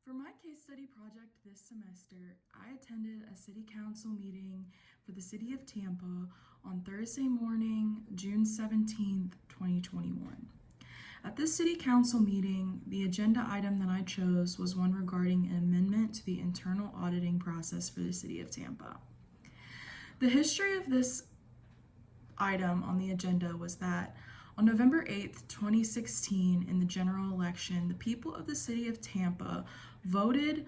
For my case study project this semester, I attended a city council meeting for the city of Tampa on Thursday morning, June 17th, 2021. At this city council meeting, the agenda item that I chose was one regarding an amendment to the internal auditing process for the city of Tampa. The history of this item on the agenda was that on November 8th, 2016, in the general election, the people of the city of Tampa voted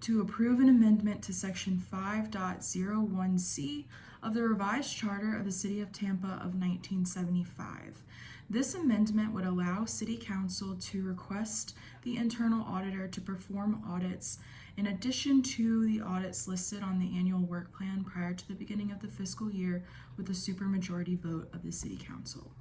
to approve an amendment to Section 5.01c of the revised charter of the city of Tampa of 1975. This amendment would allow City Council to request the internal auditor to perform audits in addition to the audits listed on the annual work plan prior to the beginning of the fiscal year with a supermajority vote of the City Council.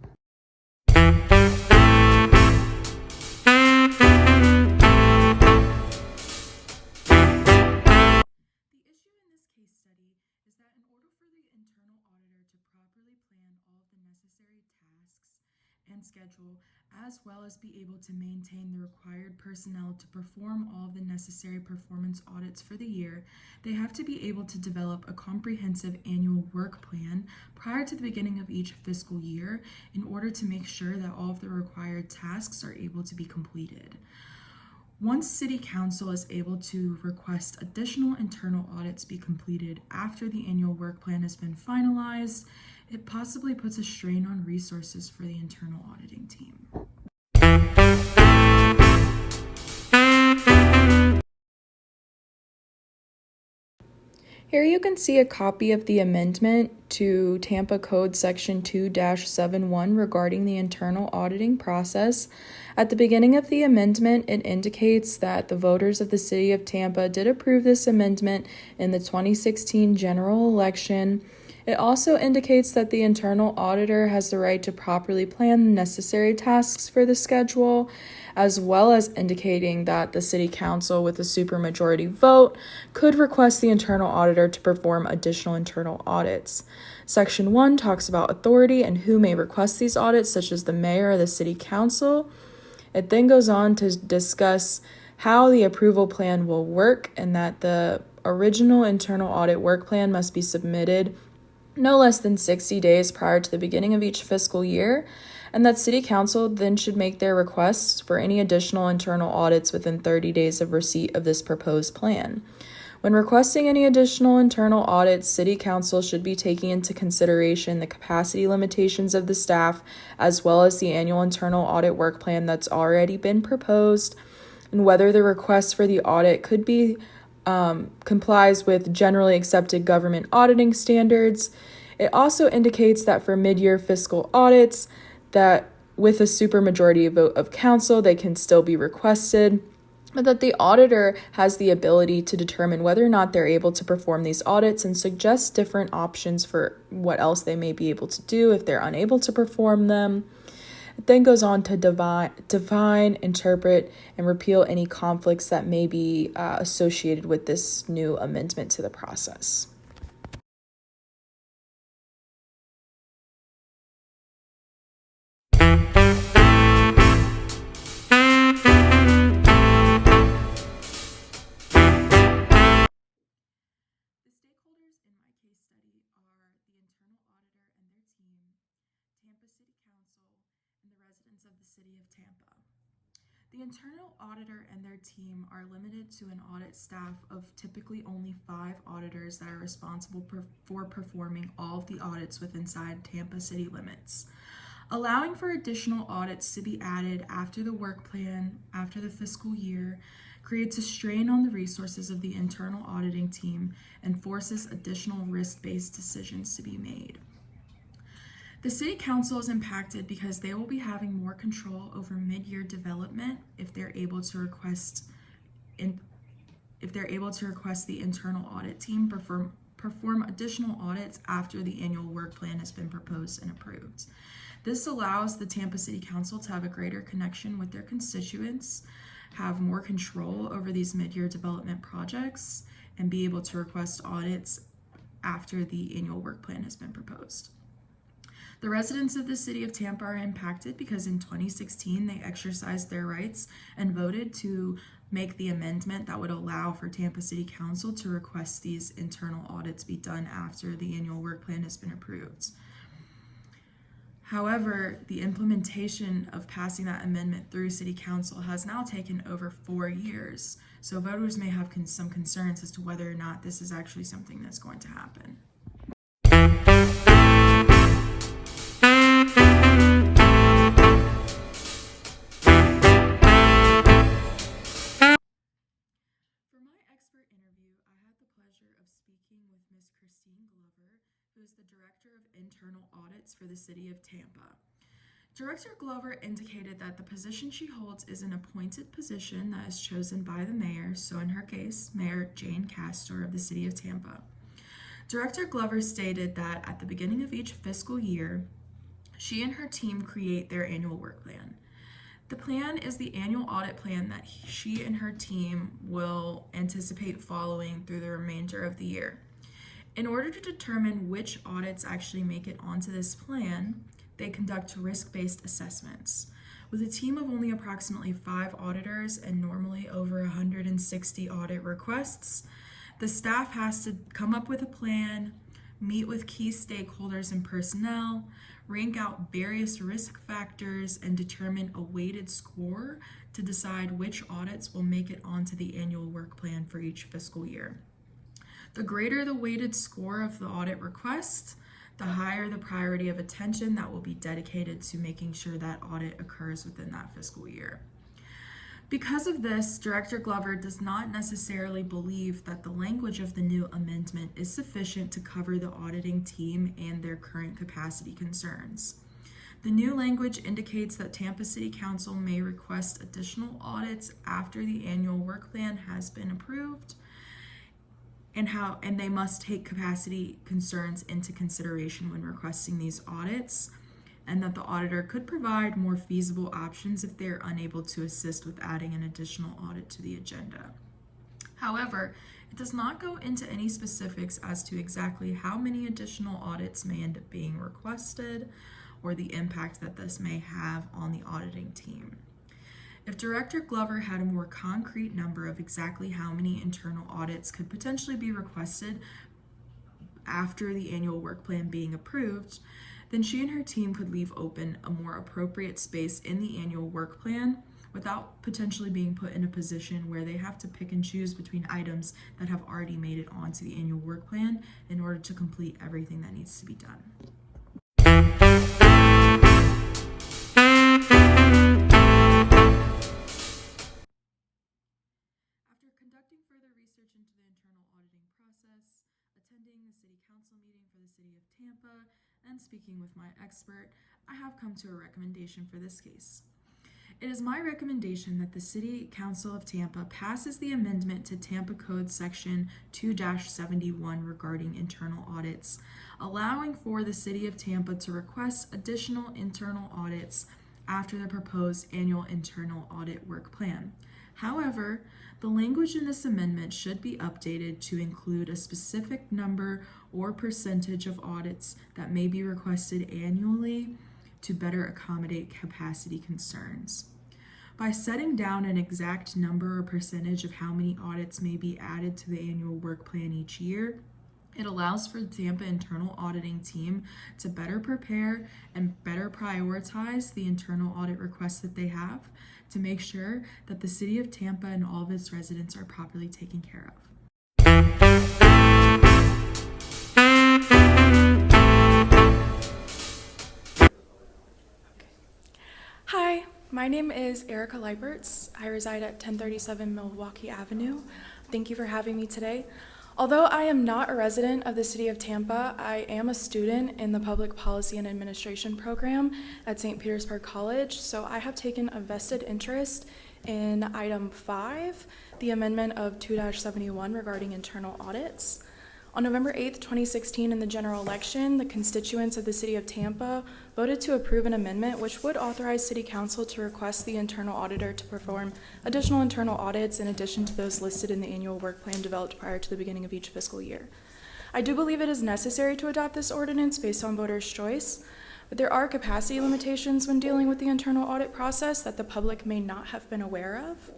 And schedule, as well as be able to maintain the required personnel to perform all of the necessary performance audits for the year, they have to be able to develop a comprehensive annual work plan prior to the beginning of each fiscal year in order to make sure that all of the required tasks are able to be completed. Once City Council is able to request additional internal audits be completed after the annual work plan has been finalized, it possibly puts a strain on resources for the internal auditing team. Here you can see a copy of the amendment to Tampa Code Section 2-71 regarding the internal auditing process. At the beginning of the amendment, it indicates that the voters of the City of Tampa did approve this amendment in the 2016 general election. It also indicates that the internal auditor has the right to properly plan the necessary tasks for the schedule, as well as indicating that the City Council, with a supermajority vote, could request the internal auditor to perform additional internal audits. Section 1 talks about authority and who may request these audits, such as the mayor or the City Council. It then goes on to discuss how the approval plan will work and that the original internal audit work plan must be submitted no less than 60 days prior to the beginning of each fiscal year, and that City Council then should make their requests for any additional internal audits within 30 days of receipt of this proposed plan. When requesting any additional internal audits, City Council should be taking into consideration the capacity limitations of the staff, as well as the annual internal audit work plan that's already been proposed, and whether the request for the audit could be complies with generally accepted government auditing standards. It also indicates that for mid-year fiscal audits, that with a supermajority vote of council, they can still be requested, but that the auditor has the ability to determine whether or not they're able to perform these audits and suggest different options for what else they may be able to do if they're unable to perform them. It then goes on to define, interpret, and repeal any conflicts that may be associated with this new amendment to the process. Of the City of Tampa. The internal auditor and their team are limited to an audit staff of typically only 5 auditors that are responsible for performing all of the audits within Tampa city limits. Allowing for additional audits to be added after the work plan, after the fiscal year, creates a strain on the resources of the internal auditing team and forces additional risk-based decisions to be made. The City Council is impacted because they will be having more control over mid-year development if they're able to request the internal audit team perform additional audits after the annual work plan has been proposed and approved. This allows the Tampa City Council to have a greater connection with their constituents, have more control over these mid-year development projects, and be able to request audits after the annual work plan has been proposed. The residents of the city of Tampa are impacted because in 2016 they exercised their rights and voted to make the amendment that would allow for Tampa City Council to request these internal audits be done after the annual work plan has been approved. However, the implementation of passing that amendment through City Council has now taken over 4 years, so voters may have some concerns as to whether or not this is actually something that's going to happen. For my expert interview, I had the pleasure of speaking with Ms. Christine Glover, who is the Director of Internal Audits for the City of Tampa. Director Glover indicated that the position she holds is an appointed position that is chosen by the mayor, so in her case, Mayor Jane Castor of the City of Tampa. Director Glover stated that at the beginning of each fiscal year, she and her team create their annual work plan. The plan is the annual audit plan that she and her team will anticipate following through the remainder of the year. In order to determine which audits actually make it onto this plan, they conduct risk-based assessments. With a team of only approximately 5 auditors and normally over 160 audit requests, the staff has to come up with a plan, meet with key stakeholders and personnel, rank out various risk factors, and determine a weighted score to decide which audits will make it onto the annual work plan for each fiscal year. The greater the weighted score of the audit request, the higher the priority of attention that will be dedicated to making sure that audit occurs within that fiscal year. Because of this, Director Glover does not necessarily believe that the language of the new amendment is sufficient to cover the auditing team and their current capacity concerns. The new language indicates that Tampa City Council may request additional audits after the annual work plan has been approved, and they must take capacity concerns into consideration when requesting these audits, and that the auditor could provide more feasible options if they're unable to assist with adding an additional audit to the agenda. However, it does not go into any specifics as to exactly how many additional audits may end up being requested or the impact that this may have on the auditing team. If Director Glover had a more concrete number of exactly how many internal audits could potentially be requested after the annual work plan being approved, then she and her team could leave open a more appropriate space in the annual work plan without potentially being put in a position where they have to pick and choose between items that have already made it onto the annual work plan in order to complete everything that needs to be done. After conducting further research into the internal auditing process, attending the City Council meeting for the City of Tampa, and speaking with my expert, I have come to a recommendation for this case. It is my recommendation that the City Council of Tampa passes the amendment to Tampa Code Section 2-71 regarding internal audits, allowing for the City of Tampa to request additional internal audits after the proposed annual internal audit work plan. However, the language in this amendment should be updated to include a specific number or percentage of audits that may be requested annually to better accommodate capacity concerns. By setting down an exact number or percentage of how many audits may be added to the annual work plan each year, it allows for the Tampa internal auditing team to better prepare and better prioritize the internal audit requests that they have to make sure that the City of Tampa and all of its residents are properly taken care of. Hi, my name is Erika Leipertz. I reside at 1037 Milwaukee Avenue. Thank you for having me today. Although I am not a resident of the City of Tampa, I am a student in the Public Policy and Administration program at St. Petersburg College, so I have taken a vested interest in item 5, the amendment of 2-71 regarding internal audits. On November 8th, 2016, in the general election, the constituents of the City of Tampa voted to approve an amendment which would authorize City Council to request the internal auditor to perform additional internal audits in addition to those listed in the annual work plan developed prior to the beginning of each fiscal year. I do believe it is necessary to adopt this ordinance based on voters' choice, But there are capacity limitations when dealing with the internal audit process that the public may not have been aware of.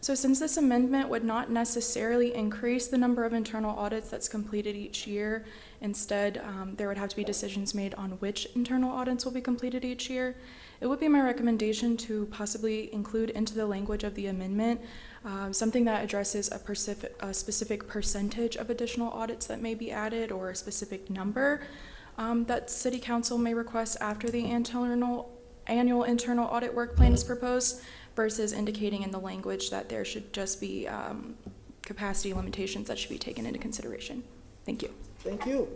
So since this amendment would not necessarily increase the number of internal audits that's completed each year, instead there would have to be decisions made on which internal audits will be completed each year, it would be my recommendation to possibly include into the language of the amendment something that addresses a specific percentage of additional audits that may be added, or a specific number that City Council may request after the annual internal audit work plan is proposed, versus indicating in the language that there should just be capacity limitations that should be taken into consideration. Thank you. Thank you.